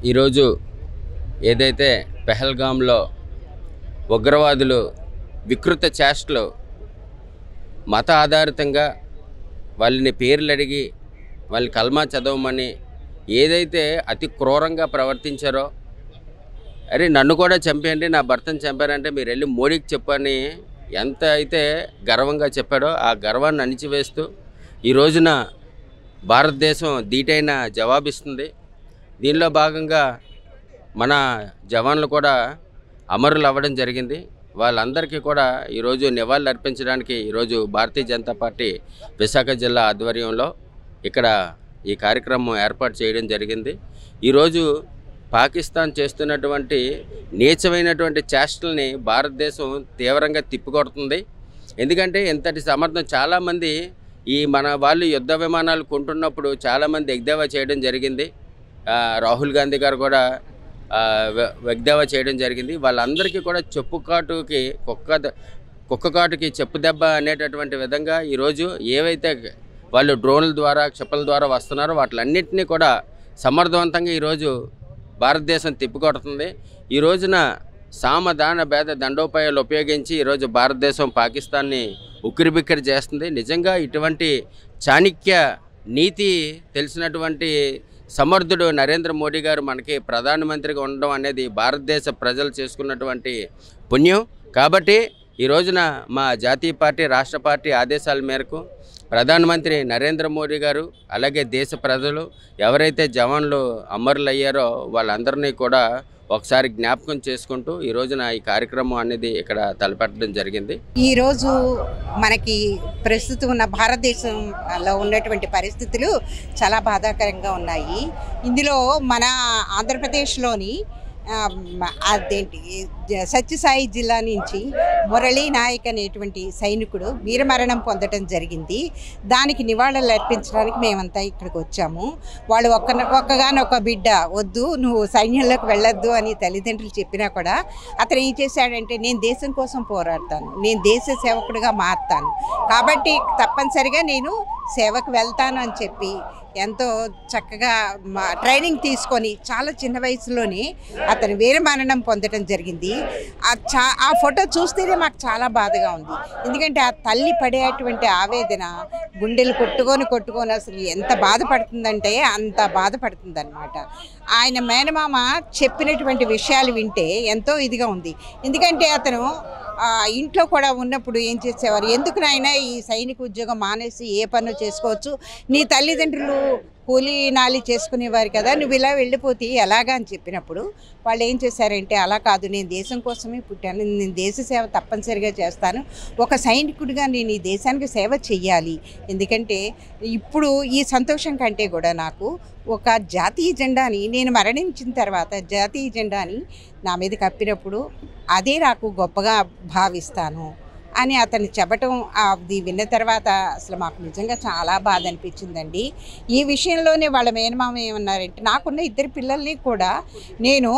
ఈరోజు ఏదైతే పెహల్గాంలో ఉగ్రవాదులు వికృత చేష్టలు మత ఆధారితంగా వాళ్ళని పేర్లు అడిగి వాళ్ళని కల్మా చదవమని ఏదైతే అతి క్రూరంగా ప్రవర్తించారో, అరే నన్ను కూడా చంపేయండి, నా భర్తను చంపారంటే మీరు వెళ్ళి మోడీకి చెప్పని ఎంత అయితే గర్వంగా చెప్పాడో ఆ గర్వాన్ని అణిచివేస్తూ ఈ రోజున భారతదేశం ధీటైన జవాబిస్తుంది. దీనిలో భాగంగా మన జవాన్లు కూడా అమరులు అవ్వడం జరిగింది. వాళ్ళందరికీ కూడా ఈరోజు నివాళులు అర్పించడానికి ఈరోజు భారతీయ జనతా పార్టీ విశాఖ జిల్లా ఆధ్వర్యంలో ఇక్కడ ఈ కార్యక్రమం ఏర్పాటు చేయడం జరిగింది. ఈరోజు పాకిస్తాన్ చేస్తున్నటువంటి నీచమైనటువంటి చేష్టల్ని భారతదేశం తీవ్రంగా తిప్పికొడుతుంది. ఎందుకంటే ఇంతటి సమర్థం చాలామంది ఈ మన వాళ్ళు యుద్ధ విమానాలు కొంటున్నప్పుడు చాలామంది ఎగ్దేవా చేయడం జరిగింది. రాహుల్ గాంధీ గారు కూడా ఎగ్దేవా చేయడం జరిగింది. వాళ్ళందరికీ కూడా చెప్పుకాటుకి కుక్కకాటుకి చెప్పు దెబ్బ అనేటటువంటి విధంగా ఈరోజు ఏవైతే వాళ్ళు డ్రోన్ల ద్వారా క్షిపణుల ద్వారా వస్తున్నారో వాటిలన్నింటినీ కూడా సమర్థవంతంగా ఈరోజు భారతదేశం తిప్పికొడుతుంది. ఈ రోజున సామదాన భేద దండోపాయాలు ఉపయోగించి ఈరోజు భారతదేశం పాకిస్తాన్ని ఉక్కిరిబిక్కిరి చేస్తుంది. నిజంగా ఇటువంటి చాణక్య నీతి తెలిసినటువంటి సమర్థుడు నరేంద్ర మోడీ గారు మనకి ప్రధానమంత్రిగా ఉండడం అనేది భారతదేశ ప్రజలు చేసుకున్నటువంటి పుణ్యం. కాబట్టి ఈ రోజున మా జాతీయ పార్టీ రాష్ట్ర పార్టీ ఆదేశాల మేరకు ప్రధానమంత్రి నరేంద్ర మోడీ గారు అలాగే దేశ ప్రజలు ఎవరైతే జవాన్లు అమరులయ్యారో వాళ్ళందరినీ కూడా ఒకసారి జ్ఞాపకం చేసుకుంటూ ఈ రోజున ఈ కార్యక్రమం అనేది ఇక్కడ తలపెట్టడం జరిగింది. ఈరోజు మనకి ప్రస్తుతం ఉన్న భారతదేశంలో ఉన్నటువంటి పరిస్థితులు చాలా బాధాకరంగా ఉన్నాయి. ఇందులో మన ఆంధ్రప్రదేశ్లోని అదేంటి సత్యసాయి జిల్లా నుంచి మురళీ నాయక్ అనేటువంటి సైనికుడు వీరమరణం పొందడం జరిగింది. దానికి నివాళులు అర్పించడానికి మేమంతా ఇక్కడికి వచ్చాము. వాళ్ళు ఒక్కగానొక్క బిడ్డ, వద్దు నువ్వు సైన్యంలోకి వెళ్ళొద్దు అని తల్లిదండ్రులు చెప్పినా కూడా అతను ఏం చేశాడంటే, నేను దేశం కోసం పోరాడతాను, నేను దేశ సేవకుడిగా మారుతాను, కాబట్టి తప్పనిసరిగా నేను సేవకు వెళ్తాను అని చెప్పి ఎంతో చక్కగా ట్రైనింగ్ తీసుకొని చాలా చిన్న వయసులోనే అతను వీరమరణం పొందడం జరిగింది. ఆ ఫోటో చూస్తేనే మాకు చాలా బాధగా ఉంది. ఎందుకంటే ఆ తల్లి పడేటువంటి ఆవేదన గుండెలు కొట్టుకొని అసలు ఎంత బాధపడుతుందంటే అంత బాధపడుతుంది అనమాట. ఆయన మేనమామ చెప్పినటువంటి విషయాలు వింటే ఎంతో ఇదిగా ఉంది. ఎందుకంటే అతను ఇంట్లో కూడా ఉన్నప్పుడు ఏం చేసేవారు, ఎందుకు నాయనా ఈ సైనిక ఉద్యోగం మానేసి ఏ పనులు చేసుకోవచ్చు, నీ తల్లిదండ్రులు కూలీ నాలి చేసుకునేవారు కదా, నువ్వు ఇలా వెళ్ళిపోతే ఎలాగా అని చెప్పినప్పుడు వాళ్ళు ఏం చేశారంటే, అలా కాదు, నేను దేశం కోసమే పుట్టాను, నేను దేశ సేవ తప్పనిసరిగా చేస్తాను, ఒక సైనికుడిగా నేను ఈ దేశానికి సేవ చెయ్యాలి. ఎందుకంటే ఇప్పుడు ఈ సంతోషం కంటే కూడా నాకు ఒక జాతీయ జెండాని నేను మరణించిన తర్వాత జాతీయ జెండాని నా మీద కప్పినప్పుడు అదే నాకు గొప్పగా భావిస్తాను అని అతను చెప్పటం అది విన్న తర్వాత అసలు మాకు నిజంగా చాలా బాధ అనిపించిందండి. ఈ విషయంలోనే వాళ్ళ మేనమామ ఏమన్నారంటే, నాకున్న ఇద్దరు పిల్లల్ని కూడా నేను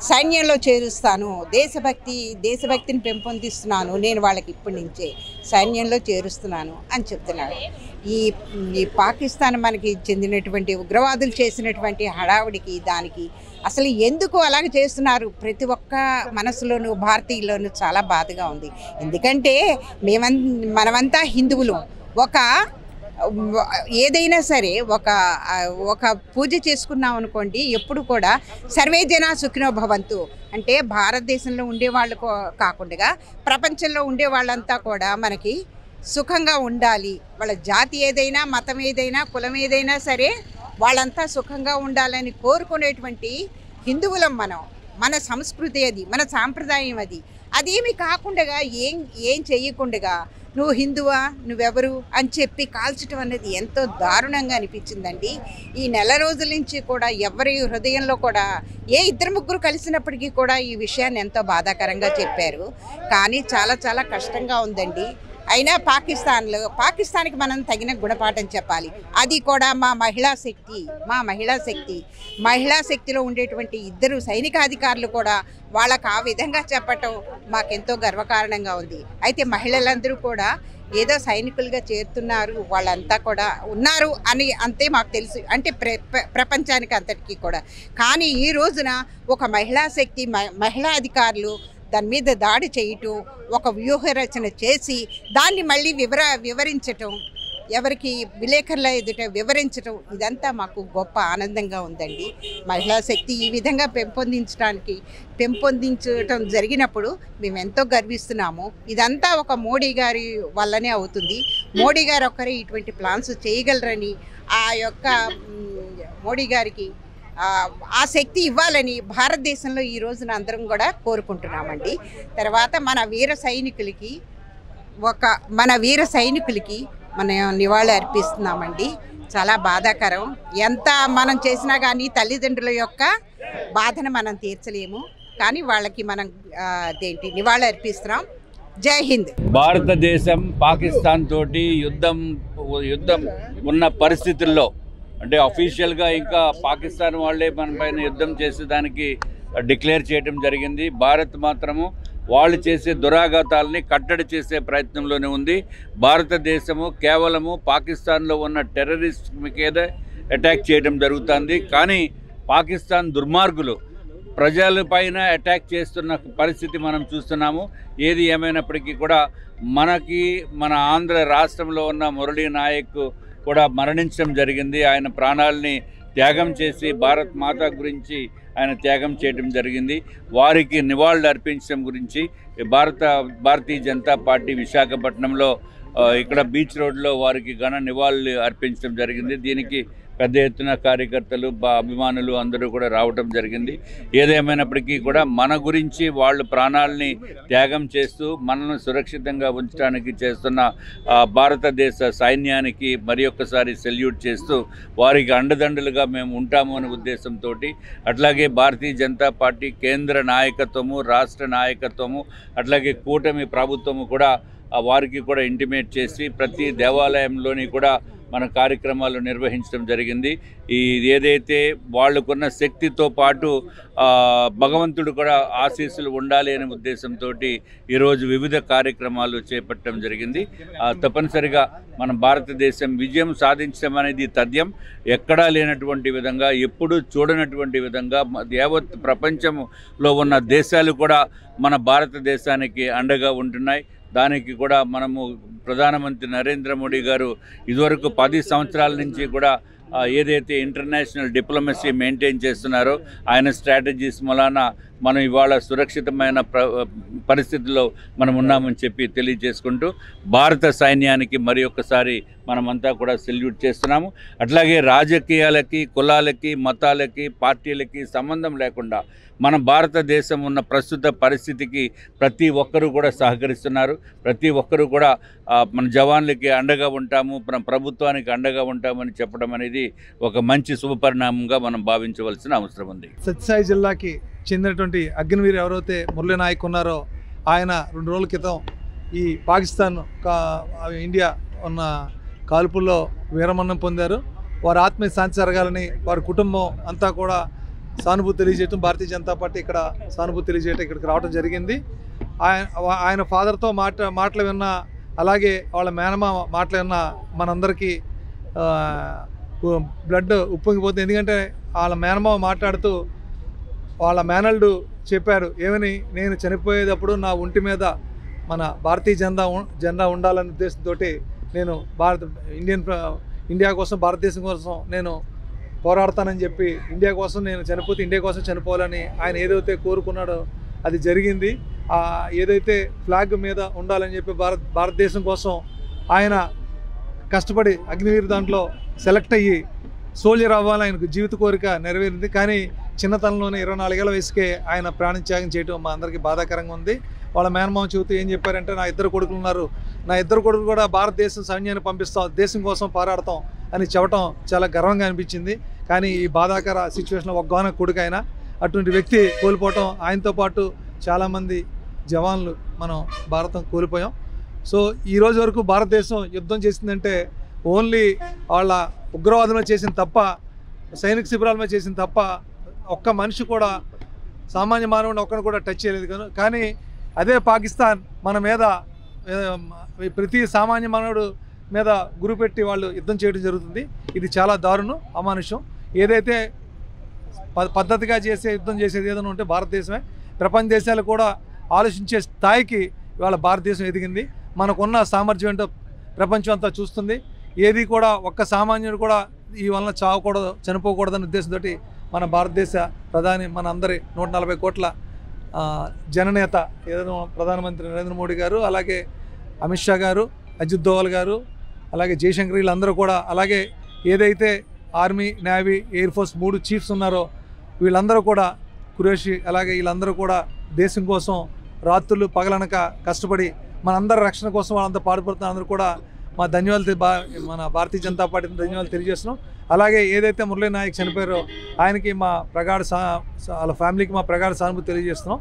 సైన్యంలో చేరుస్తాను, దేశభక్తిని పెంపొందిస్తున్నాను, నేను వాళ్ళకి ఇప్పటి నుంచే సైన్యంలో చేరుస్తున్నాను అని చెప్తున్నాడు. ఈ పాకిస్తాన్ మనకి చెందినటువంటి ఉగ్రవాదులు చేసినటువంటి హడావుడికి దానికి అసలు ఎందుకు అలాగ చేస్తున్నారు ప్రతి ఒక్క మనసులోనూ భారతీయుల్లోనూ చాలా బాధగా ఉంది. ఎందుకంటే మనమంతా హిందువులు. ఏదైనా సరే ఒక పూజ చేసుకున్నాం అనుకోండి, ఎప్పుడు కూడా సర్వే జనా సుఖినో భవంతు అంటే భారతదేశంలో ఉండేవాళ్ళు కాకుండా ప్రపంచంలో ఉండే వాళ్ళంతా కూడా మనకి సుఖంగా ఉండాలి. వాళ్ళ జాతి ఏదైనా, మతం ఏదైనా, కులం ఏదైనా సరే వాళ్ళంతా సుఖంగా ఉండాలని కోరుకునేటువంటి హిందువులం మనం. మన సంస్కృతి అది, మన సాంప్రదాయం అది. అదేమి కాకుండా ఏం చెయ్యకుండా నువ్వు హిందువా, నువ్వెవరు అని చెప్పి కాల్చడం అనేది ఎంతో దారుణంగా అనిపించిందండి. ఈ నెల రోజుల నుంచి కూడా ఎవరి హృదయంలో కూడా ఇద్దరు ముగ్గురు కలిసినప్పటికీ కూడా ఈ విషయాన్ని ఎంతో బాధాకరంగా చెప్పారు. కానీ చాలా చాలా కష్టంగా ఉందండి. అయినా పాకిస్తాన్కి మనం తగిన గుణపాఠం చెప్పాలి. అది కూడా మా మహిళా శక్తిలో ఉండేటువంటి ఇద్దరు సైనికాధికారులు కూడా వాళ్ళకు ఆ విధంగా చెప్పటం మాకెంతో గర్వకారణంగా ఉంది. అయితే మహిళలందరూ కూడా ఏదో సైనికులుగా చేరుతున్నారు, వాళ్ళంతా కూడా ఉన్నారు అని అంతే మాకు తెలుసు, అంటే ప్రపంచానికి అంతటికీ కూడా. కానీ ఈ రోజున ఒక మహిళా శక్తి, మహిళా అధికారులు దాని మీద దాడి చేయటం, ఒక వ్యూహరచన చేసి దాన్ని మళ్ళీ వివరించటం, ఎవరికి విలేకరుల ఎదుట వివరించటం, ఇదంతా మాకు గొప్ప ఆనందంగా ఉందండి. మహిళా శక్తి ఈ విధంగా పెంపొందించటం జరిగినప్పుడు మేము ఎంతో గర్విస్తున్నాము. ఇదంతా ఒక మోడీ గారి వల్లనే అవుతుంది. మోడీ గారు ఒక్కరే ఇటువంటి ప్లాన్స్ చేయగలరని ఆ యొక్క మోడీ గారికి ఆ శక్తి ఇవ్వాలని భారతదేశంలో ఈ రోజున అందరం కూడా కోరుకుంటున్నామండి. తర్వాత మన వీర సైనికులకి మనం నివాళి అర్పిస్తున్నామండి. చాలా బాధాకరం. ఎంత మనం చేసినా కానీ తల్లిదండ్రుల యొక్క బాధను మనం తీర్చలేము, కానీ వాళ్ళకి మనం నివాళి అర్పిస్తున్నాం. జై హింద్. భారతదేశం పాకిస్తాన్ తోటి యుద్ధం ఉన్న పరిస్థితుల్లో, అంటే అఫీషియల్గా ఇంకా పాకిస్తాన్ వాళ్ళే మన పైన యుద్ధం చేసేదానికి డిక్లేర్ చేయడం జరిగింది. భారత్ మాత్రము వాళ్ళు చేసే దురాఘాతాలని కట్టడి చేసే ప్రయత్నంలోనే ఉంది. భారతదేశము కేవలము పాకిస్తాన్లో ఉన్న టెర్రరిస్ట్ మీదే అటాక్ చేయడం జరుగుతుంది. కానీ పాకిస్తాన్ దుర్మార్గులు ప్రజలపైన అటాక్ చేస్తున్న పరిస్థితి మనం చూస్తున్నాము. ఏది ఏమైనప్పటికీ కూడా మన ఆంధ్ర రాష్ట్రంలో ఉన్న మురళీ నాయక్ కూడా మరణించడం జరిగింది. ఆయన ప్రాణాలని త్యాగం చేసి భారత్ మాత గురించి ఆయన త్యాగం చేయడం జరిగింది. వారికి నివాళులు అర్పించడం గురించి భారతీయ జనతా పార్టీ విశాఖపట్నంలో ఇక్కడ బీచ్ రోడ్లో వారికి ఘన నివాళులు అర్పించడం జరిగింది. దీనికి పెద్ద ఎత్తున కార్యకర్తలు అభిమానులు అందరూ కూడా రావటం జరిగింది. ఏదేమైనప్పటికీ కూడా మన గురించి వాళ్ళు ప్రాణాలని త్యాగం చేస్తూ మనల్ని సురక్షితంగా ఉంచడానికి చేస్తున్న భారతదేశ సైన్యానికి మరి ఒక్కసారి సెల్యూట్ చేస్తూ వారికి అండదండలుగా మేము ఉంటాము అనే ఉద్దేశంతో, అట్లాగే భారతీయ జనతా పార్టీ కేంద్ర నాయకత్వము, రాష్ట్ర నాయకత్వము, అట్లాగే కూటమి ప్రభుత్వము కూడా వారికి కూడా ఇంటిమేట్ చేసి ప్రతి దేవాలయంలోని కూడా మన కార్యక్రమాలు నిర్వహించడం జరిగింది. ఏదైతే వాళ్ళకున్న శక్తితో పాటు భగవంతుడు కూడా ఆశీస్సులు ఉండాలి అనే ఉద్దేశంతో ఈరోజు వివిధ కార్యక్రమాలు చేపట్టడం జరిగింది. తప్పనిసరిగా మన భారతదేశం విజయం సాధించడం అనేది తథ్యం. ఎక్కడా లేనటువంటి విధంగా, ఎప్పుడూ చూడనటువంటి విధంగా యావత్ ప్రపంచంలో ఉన్న దేశాలు కూడా మన భారతదేశానికి అండగా ఉంటున్నాయి. దానికి కూడా మనము ప్రధానమంత్రి నరేంద్ర మోడీ గారు ఇదివరకు 10 సంవత్సరాల నుంచి కూడా ఏదైతే ఇంటర్నేషనల్ డిప్లొమసీ మెయింటైన్ చేస్తున్నారో ఆయన స్ట్రాటజీస్ మూలాన మనం ఇవాళ సురక్షితమైన పరిస్థితుల్లో మనం ఉన్నామని చెప్పి తెలియజేసుకుంటూ భారత సైన్యానికి మరి ఒక్కసారి మనమంతా కూడా సెల్యూట్ చేస్తున్నాము. అట్లాగే రాజకీయాలకి, కులాలకి, మతాలకి, పార్టీలకి సంబంధం లేకుండా మన భారతదేశం ఉన్న ప్రస్తుత పరిస్థితికి ప్రతి ఒక్కరూ కూడా సహకరిస్తున్నారు. ప్రతి ఒక్కరూ కూడా మన జవాన్లకి అండగా ఉంటాము, మన ప్రభుత్వానికి అండగా ఉంటామని చెప్పడం అనేది ఒక మంచి శుభపరిణామంగా మనం భావించవలసిన అవసరం ఉంది. సత్యసాయి జిల్లాకి చెందినటువంటి అగ్నివీర్ ఎవరైతే మురళీ నాయక్ ఉన్నారో ఆయన 2 రోజుల క్రితం ఈ పాకిస్తాన్ ఇండియా ఉన్న కాల్పుల్లో వీరమరణం పొందారు. వారి ఆత్మీయ శాంతి జరగాలని వారి కుటుంబం అంతా కూడా సానుభూతి తెలియజేయటం, భారతీయ జనతా పార్టీ ఇక్కడ సానుభూతి తెలియజేయటం ఇక్కడికి రావడం జరిగింది. ఆయన ఫాదర్తో మాటలు విన్న, అలాగే వాళ్ళ మేనమామ మాటలు విన్న మనందరికీ బ్లడ్ ఉప్పొంగిపోతుంది. ఎందుకంటే వాళ్ళ మేనమామ మాట్లాడుతూ వాళ్ళ మేనల్డు చెప్పారు ఏమని, నేను చనిపోయేటప్పుడు నా ఒంటి మీద మన భారతీయ జెండా ఉండాలనే ఉద్దేశంతో నేను ఇండియా కోసం, భారతదేశం కోసం నేను పోరాడతానని చెప్పి, ఇండియా కోసం నేను చనిపోతే ఇండియా కోసం చనిపోవాలని ఆయన ఏదైతే కోరుకున్నాడో అది జరిగింది. ఏదైతే ఫ్లాగ్ మీద ఉండాలని చెప్పి భారతదేశం కోసం ఆయన కష్టపడి అగ్నివీర్ దాంట్లో సెలెక్ట్ అయ్యి సోల్జర్ అవ్వాలని ఆయనకు జీవిత కోరిక నెరవేరింది. కానీ చిన్నతనంలోనే 24 ఏళ్ల వయసుకే ఆయన ప్రాణత్యాగం చేయడం మా అందరికీ బాధాకరంగా ఉంది. వాళ్ళ మేనమామ చెబుతూ ఏం చెప్పారంటే, నా 2 కొడుకులు ఉన్నారు, నా 2 కొడుకులు కూడా భారతదేశం సైన్యాన్ని పంపిస్తాం, దేశం కోసం పోరాడతాం అని చెప్పడం చాలా గర్వంగా అనిపించింది. కానీ ఈ బాధాకర సిచ్యువేషన్లో ఒక్కగానో కొడుకు ఆయన, అటువంటి వ్యక్తి కోల్పోవటం, ఆయనతో పాటు చాలామంది జవాన్లు మనం భారతం కోల్పోయాం. సో ఈరోజు వరకు భారతదేశం యుద్ధం చేసిందంటే ఓన్లీ వాళ్ళ ఉగ్రవాదంలో చేసిన తప్ప, సైనిక శిబిరాల మీద చేసిన తప్ప ఒక్క మనిషి కూడా, సామాన్య మానవుడిని ఒక్కరిని కూడా టచ్ చేయలేదు. కానీ అదే పాకిస్తాన్ మన మీద ప్రతి సామాన్య మానవుడు మీద గురిపెట్టి వాళ్ళు యుద్ధం చేయడం జరుగుతుంది. ఇది చాలా దారుణం, అమానుషం. ఏదైతే పద్ధతిగా యుద్ధం చేసేది ఏదైనా ఉంటే భారతదేశమే. ప్రపంచ దేశాలు కూడా ఆలోచించే స్థాయికి ఇవాళ భారతదేశం ఎదిగింది. మనకున్న సామర్థ్యం ఏంటో ప్రపంచం అంతా చూస్తుంది. ఏది కూడా ఒక్క సామాన్యుడు కూడా ఈ వలన చావకూడదు, చనిపోకూడదనే ఉద్దేశంతో మన భారతదేశ ప్రధాని, మన అందరి 140 కోట్ల జననేత ఏదైనా ప్రధానమంత్రి నరేంద్ర మోడీ గారు, అలాగే అమిత్ షా గారు, అజిత్ దోవల్ గారు, అలాగే జయశంకర్, వీళ్ళందరూ కూడా, అలాగే ఏదైతే army, navy, air force 3 chiefs ఉన్నారో వీళ్ళందరూ కూడా, ఖురేషి, అలాగే వీళ్ళందరూ కూడా దేశం కోసం రాత్రులు పగలనక కష్టపడి మనందరి రక్షణ కోసం వాళ్ళంతా పాటుపడుతున్న అందరూ కూడా మా ధన్యవాదాలు, మన భారతీయ జనతా పార్టీ ధన్యవాదాలు తెలియజేస్తున్నాం. అలాగే ఏదైతే మురళీ నాయక్ చనిపోయారో ఆయనకి మా ప్రగాఢ వాళ్ళ ఫ్యామిలీకి మా ప్రగాఢ సానుభూతి తెలియజేస్తున్నాం.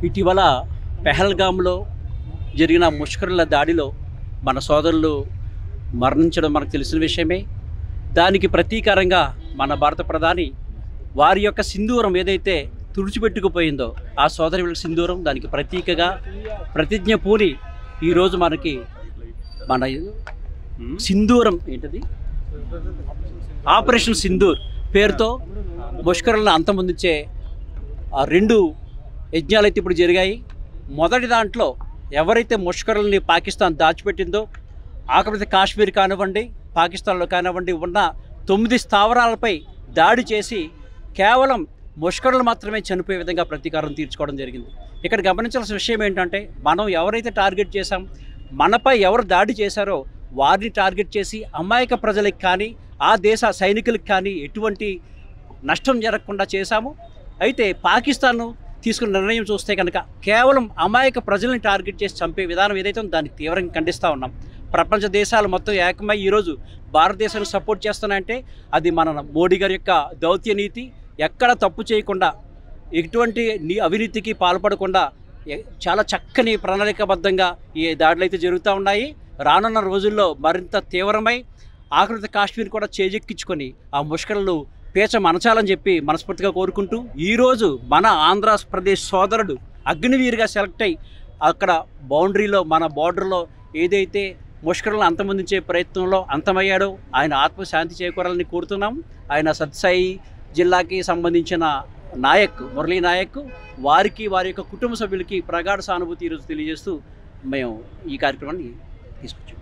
ఇటీవల పెహల్గామ్లో జరిగిన ముష్కరుల దాడిలో మన సోదరులు మరణించడం మనకు తెలిసిన విషయమే. దానికి ప్రతీకారంగా మన భారత ప్రధాని వారి యొక్క సింధూరం ఏదైతే తుడిచిపెట్టుకుపోయిందో ఆ సోదరుల సింధూరం దానికి ప్రతీకగా ప్రతిజ్ఞ పూని ఈరోజు మనకి మన సింధూరం ఏంటది ఆపరేషన్ సింధూర్ పేరుతో ముష్కరులను అంతమొందించే 2 యజ్ఞాలు అయితే ఇప్పుడు జరిగాయి. మొదటి దాంట్లో ఎవరైతే ముష్కరుల్ని పాకిస్తాన్ దాచిపెట్టిందో, ఆఖరి కాశ్మీర్ కానివ్వండి, పాకిస్తాన్లో కానివ్వండి ఉన్న 9 స్థావరాలపై దాడి చేసి కేవలం ముష్కరులు మాత్రమే చనిపోయే విధంగా ప్రతీకారం తీర్చుకోవడం జరిగింది. ఇక్కడ గమనించాల్సిన విషయం ఏంటంటే, మనం ఎవరైతే టార్గెట్ చేశాం, మనపై ఎవరు దాడి చేశారో వారిని టార్గెట్ చేసి అమాయక ప్రజలకు కానీ ఆ దేశ సైనికులకు కానీ ఎటువంటి నష్టం జరగకుండా చేశాము. అయితే పాకిస్తాన్ తీసుకున్న నిర్ణయం చూస్తే కనుక కేవలం అమాయక ప్రజల్ని టార్గెట్ చేసి చంపే విధానం ఏదైతే ఉందో దాన్ని తీవ్రంగా ఖండిస్తూ ఉన్నాం. ప్రపంచ దేశాలు మొత్తం ఏకమై ఈరోజు భారతదేశాన్ని సపోర్ట్ చేస్తున్నాయంటే అది మన మోడీ గారి యొక్క దౌత్య నీతి. ఎక్కడ తప్పు చేయకుండా, ఎటువంటి అవినీతికి పాల్పడకుండా చాలా చక్కని ప్రణాళికాబద్ధంగా ఈ దాడులు అయితే జరుగుతూ ఉన్నాయి. రానున్న రోజుల్లో మరింత తీవ్రమై ఆఖరి కాశ్మీర్ కూడా చేజెక్కించుకొని ఆ ముష్కరులు పేచ మనచాలని చెప్పి మనస్ఫూర్తిగా కోరుకుంటూ, ఈరోజు మన ఆంధ్రప్రదేశ్ సోదరుడు అగ్నివీరుగా సెలెక్ట్ అయ్యి అక్కడ బౌండరీలో మన బార్డర్లో ఏదైతే ముష్కరులను అంతమొందించే ప్రయత్నంలో అంతమయ్యాడో ఆయన ఆత్మశాంతి చేకూరాలని కోరుతున్నాం. ఆయన సత్సాయి జిల్లాకి సంబంధించిన నాయక్ మురళీ నాయక్ వారికి వారి యొక్క కుటుంబ సభ్యులకి ప్రగాఢ సానుభూతి ఈరోజు తెలియజేస్తూ మేము ఈ కార్యక్రమాన్ని తీసుకొచ్చాం.